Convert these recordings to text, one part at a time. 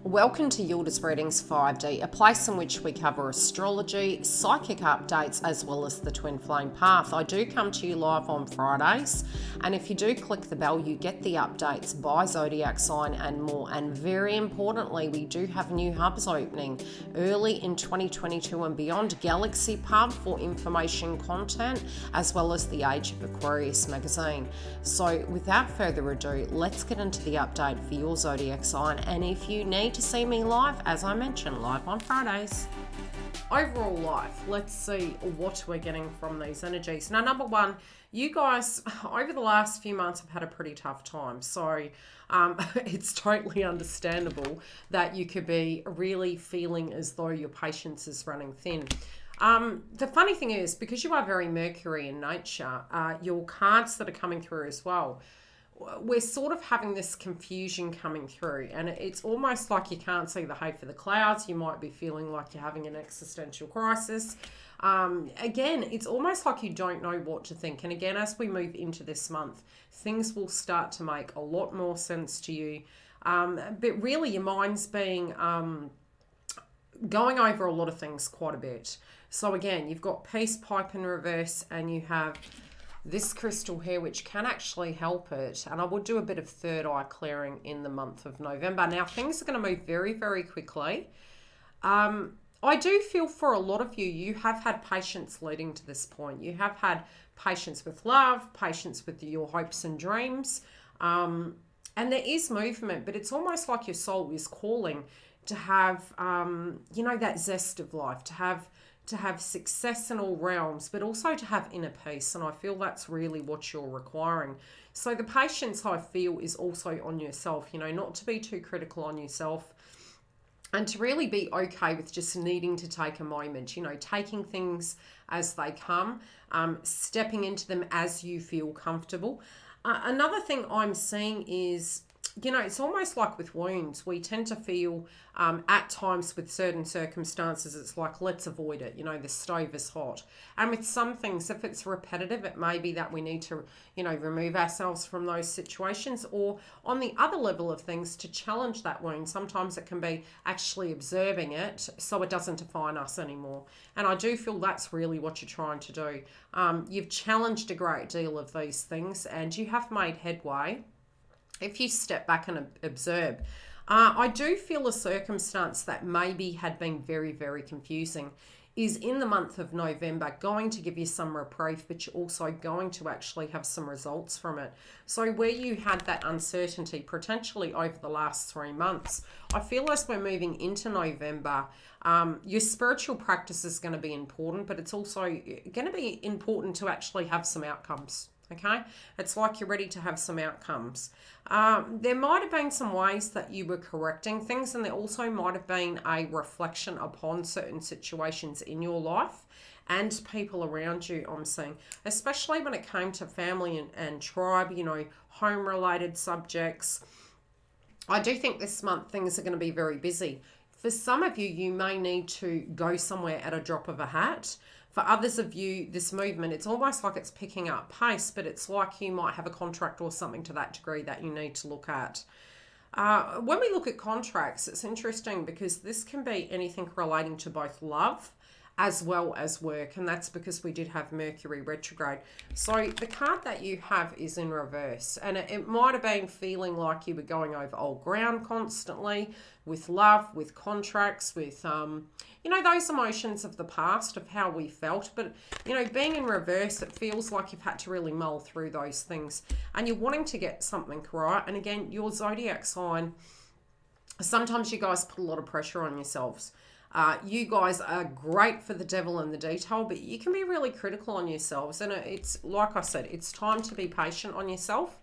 Welcome to YILDIZ Readings 5D, a place in which we cover astrology, psychic updates, as well as the twin flame path. I do come to you live on Fridays, and if you do click the bell, you get the updates by zodiac sign and more. And very importantly, we do have new hubs opening early in 2022 and beyond. Galaxy Pub for information content, as well as the Age of Aquarius magazine. So without further ado, let's get into the update for your zodiac sign. And if you need to see me live, as I mentioned, live on Fridays. Overall life, let's see what we're getting from these energies. Now, number one, you guys over the last few months have had a pretty tough time. So it's totally understandable that you could be really feeling as though your patience is running thin. The funny thing is, because you are very Mercury in nature, your cards that are coming through as well, we're sort of having this confusion coming through, and it's almost like you can't see the hay for the clouds. You might be feeling like you're having an existential crisis. Again, it's almost like you don't know what to think. And again, as we move into this month, things will start to make a lot more sense to you. But really, your mind's being going over a lot of things quite a bit. So again, you've got Peace Pipe in reverse, and you have this crystal here, which can actually help it. And I will do a bit of third eye clearing in the month of November. Now, things are going to move very, very quickly. I do feel for a lot of you, you have had patience leading to this point. You have had patience with love, patience with your hopes and dreams. And there is movement, but it's almost like your soul is calling to have, that zest of life, to have success in all realms, but also to have inner peace. And I feel that's really what you're requiring. So the patience, I feel, is also on yourself, not to be too critical on yourself, and to really be okay with just needing to take a moment, taking things as they come, stepping into them as you feel comfortable. Another thing I'm seeing is, it's almost like with wounds, we tend to feel at times with certain circumstances, it's like, let's avoid it. The stove is hot. And with some things, if it's repetitive, it may be that we need to, remove ourselves from those situations. Or on the other level of things, to challenge that wound, sometimes it can be actually observing it so it doesn't define us anymore. And I do feel that's really what you're trying to do. You've challenged a great deal of these things, and you have made headway. If you step back and observe, I do feel a circumstance that maybe had been very, very confusing is in the month of November going to give you some reprieve, but you're also going to actually have some results from it. So where you had that uncertainty potentially over the last 3 months, I feel as we're moving into November, your spiritual practice is going to be important, but it's also going to be important to actually have some outcomes. Okay, it's like you're ready to have some outcomes. There might have been some ways that you were correcting things, and there also might have been a reflection upon certain situations in your life and people around you, I'm seeing, especially when it came to family and tribe, home-related subjects. I do think this month things are going to be very busy. For some of you, you may need to go somewhere at a drop of a hat. For others of you, this movement, it's almost like it's picking up pace, but it's like you might have a contract or something to that degree that you need to look at. When we look at contracts, it's interesting because this can be anything relating to both love as well as work, and that's because we did have Mercury retrograde. So the card that you have is in reverse, and it might have been feeling like you were going over old ground constantly with love, with contracts, with those emotions of the past of how we felt. But being in reverse, it feels like you've had to really mull through those things, and you're wanting to get something right. And again, your zodiac sign, sometimes you guys put a lot of pressure on yourselves. You guys are great for the devil in the detail, but you can be really critical on yourselves. And it's like I said, it's time to be patient on yourself.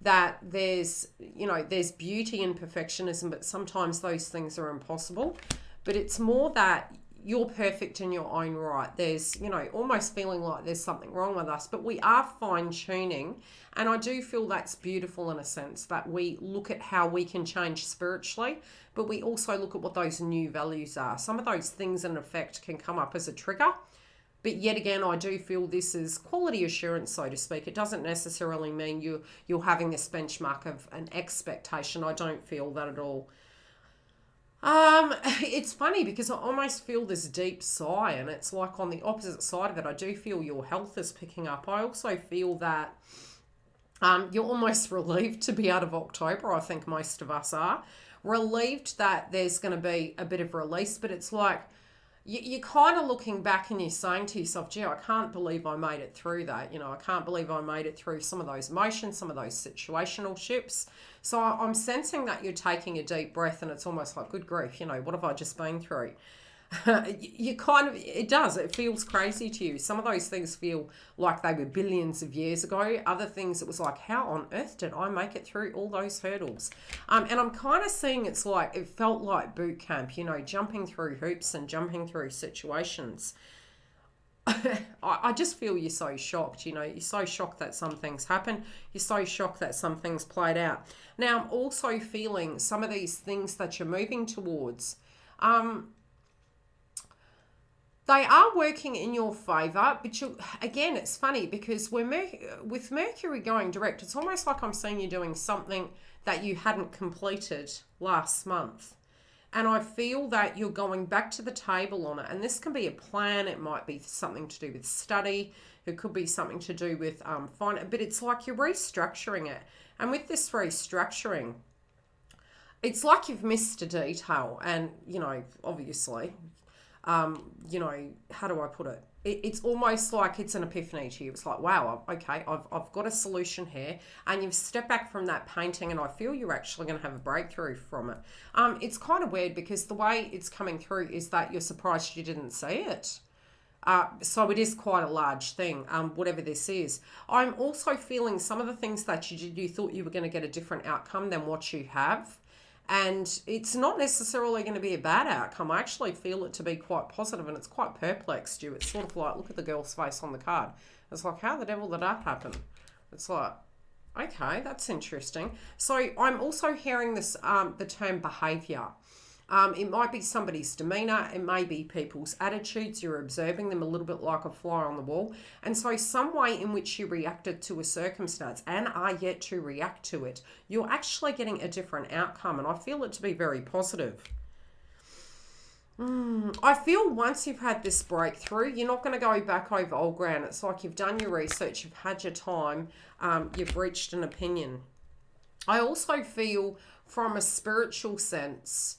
That there's beauty in perfectionism, but sometimes those things are impossible. But it's more that you're perfect in your own right. There's, almost feeling like there's something wrong with us, but we are fine-tuning. And I do feel that's beautiful in a sense, that we look at how we can change spiritually, but we also look at what those new values are. Some of those things in effect can come up as a trigger, but yet again, I do feel this is quality assurance, so to speak. It doesn't necessarily mean you're having this benchmark of an expectation. I don't feel that at all. It's funny because I almost feel this deep sigh, and it's like on the opposite side of it, I do feel your health is picking up. I also feel that you're almost relieved to be out of October. I think most of us are relieved that there's going to be a bit of release, but it's like you're kind of looking back and you're saying to yourself, gee, I can't believe I made it through that. You know, I can't believe I made it through some of those emotions, some of those situational shifts. So I'm sensing that you're taking a deep breath, and it's almost like, good grief, you know, what have I just been through? You kind of, it does, it feels crazy to you. Some of those things feel like they were billions of years ago. Other things, it was like, how on earth did I make it through all those hurdles? And I'm kind of seeing it's like, it felt like boot camp, you know, jumping through hoops and jumping through situations. I just feel you're so shocked, you know, you're so shocked that some things happen. You're so shocked that some things played out. Now, I'm also feeling some of these things that you're moving towards, they are working in your favor, but again, it's funny because with Mercury going direct, it's almost like I'm seeing you doing something that you hadn't completed last month. And I feel that you're going back to the table on it. And this can be a plan. It might be something to do with study. It could be something to do with finance. But it's like you're restructuring it. And with this restructuring, it's like you've missed a detail. And, you know, obviously, you know, how do I put it? It's almost like it's an epiphany to you. It's like, wow, okay, I've got a solution here. And you've stepped back from that painting, and I feel you're actually going to have a breakthrough from it. It's kind of weird because the way it's coming through is that you're surprised you didn't see it. So it is quite a large thing, whatever this is. I'm also feeling some of the things that you did, you thought you were going to get a different outcome than what you have. And it's not necessarily going to be a bad outcome. I actually feel it to be quite positive, and it's quite perplexed you. It's sort of like, look at the girl's face on the card. It's like, how the devil did that happen? It's like, okay, that's interesting. So I'm also hearing this, the term behaviour. It might be somebody's demeanour. It may be people's attitudes. You're observing them a little bit like a fly on the wall. And so some way in which you reacted to a circumstance and are yet to react to it, you're actually getting a different outcome. And I feel it to be very positive. I feel once you've had this breakthrough, you're not going to go back over old ground. It's like you've done your research, you've had your time, you've reached an opinion. I also feel from a spiritual sense,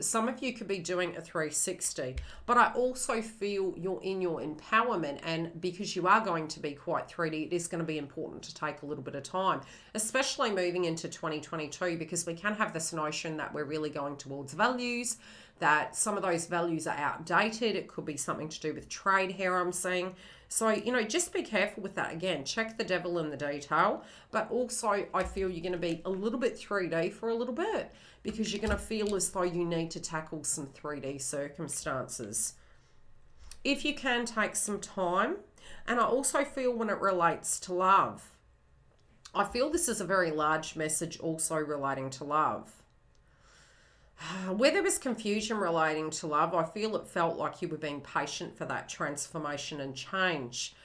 some of you could be doing a 360, but I also feel you're in your empowerment, and because you are going to be quite 3D, it is going to be important to take a little bit of time, especially moving into 2022, because we can have this notion that we're really going towards values, that some of those values are outdated. It could be something to do with trade here, I'm seeing. So, you know, just be careful with that. Again, check the devil in the detail. But also, I feel you're going to be a little bit 3D for a little bit, because you're going to feel as though you need to tackle some 3D circumstances. If you can, take some time. And I also feel when it relates to love, I feel this is a very large message also relating to love. Where there was confusion relating to love, I feel it felt like you were being patient for that transformation and change.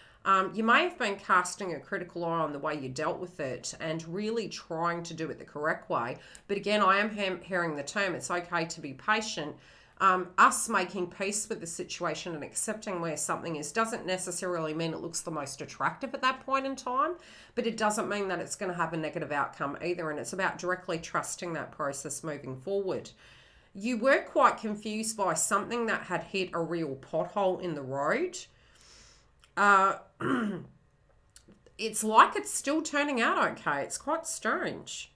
You may have been casting a critical eye on the way you dealt with it and really trying to do it the correct way. But again, I am hearing the term, it's okay to be patient. Us making peace with the situation and accepting where something is doesn't necessarily mean it looks the most attractive at that point in time, but it doesn't mean that it's going to have a negative outcome either. And it's about directly trusting that process moving forward. You were quite confused by something that had hit a real pothole in the road. It's like it's still turning out okay. It's quite strange.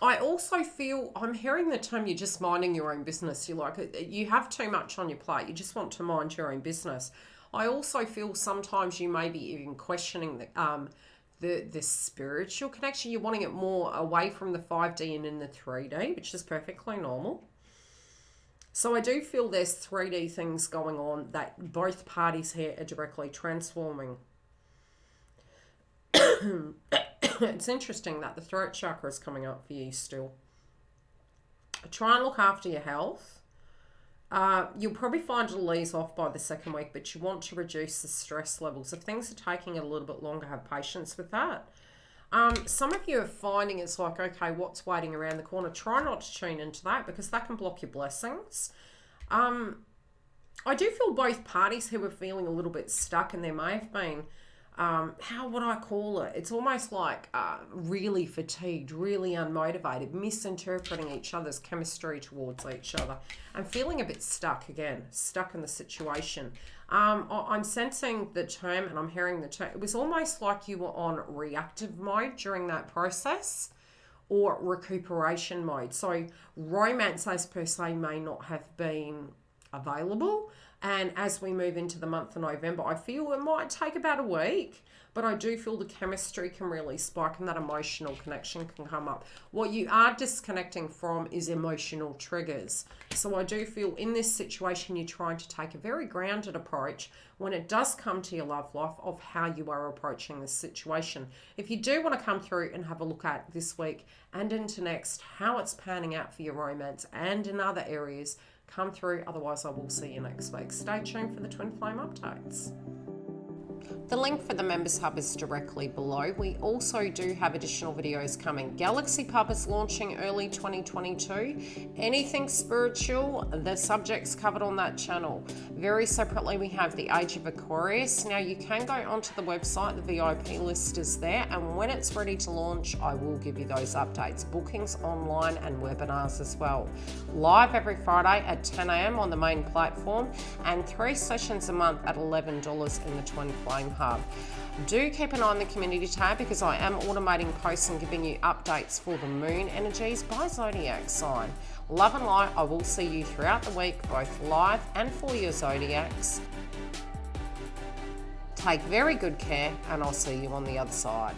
I also feel, I'm hearing the term you're just minding your own business. You like, you have too much on your plate. You just want to mind your own business. I also feel sometimes you may be even questioning the spiritual connection. You're wanting it more away from the 5D and in the 3D, which is perfectly normal. So I do feel there's 3D things going on that both parties here are directly transforming. It's interesting that the throat chakra is coming up for you still. Try and look after your health. You'll probably find it'll ease off by the second week, but you want to reduce the stress levels. If things are taking a little bit longer, have patience with that. Some of you are finding it's like, okay, what's waiting around the corner? Try not to tune into that because that can block your blessings. I do feel both parties who are feeling a little bit stuck, and there may have been, how would I call it? It's almost like really fatigued, really unmotivated, misinterpreting each other's chemistry towards each other, and feeling a bit stuck again, stuck in the situation. I'm sensing the term, and I'm hearing the term. It was almost like you were on reactive mode during that process, or recuperation mode. So romance as per se may not have been available. And as we move into the month of November, I feel it might take about a week, but I do feel the chemistry can really spike and that emotional connection can come up. What you are disconnecting from is emotional triggers. So I do feel in this situation, you're trying to take a very grounded approach when it does come to your love life of how you are approaching this situation. If you do want to come through and have a look at this week and into next, how it's panning out for your romance and in other areas, come through. Otherwise, I will see you next week. Stay tuned for the twin flame updates. The link for the Members Hub is directly below. We also do have additional videos coming. Galaxy Pub is launching early 2022. Anything spiritual, the subjects covered on that channel. Very separately, we have the Age of Aquarius. Now, you can go onto the website. The VIP list is there. And when it's ready to launch, I will give you those updates. Bookings online and webinars as well. Live every Friday at 10 a.m. on the main platform, and 3 sessions a month at $11 in the Twin Flame Hub. Do keep an eye on the community tab because I am automating posts and giving you updates for the moon energies by zodiac sign. Love and light. I will see you throughout the week, both live and for your zodiacs. Take very good care, and I'll see you on the other side.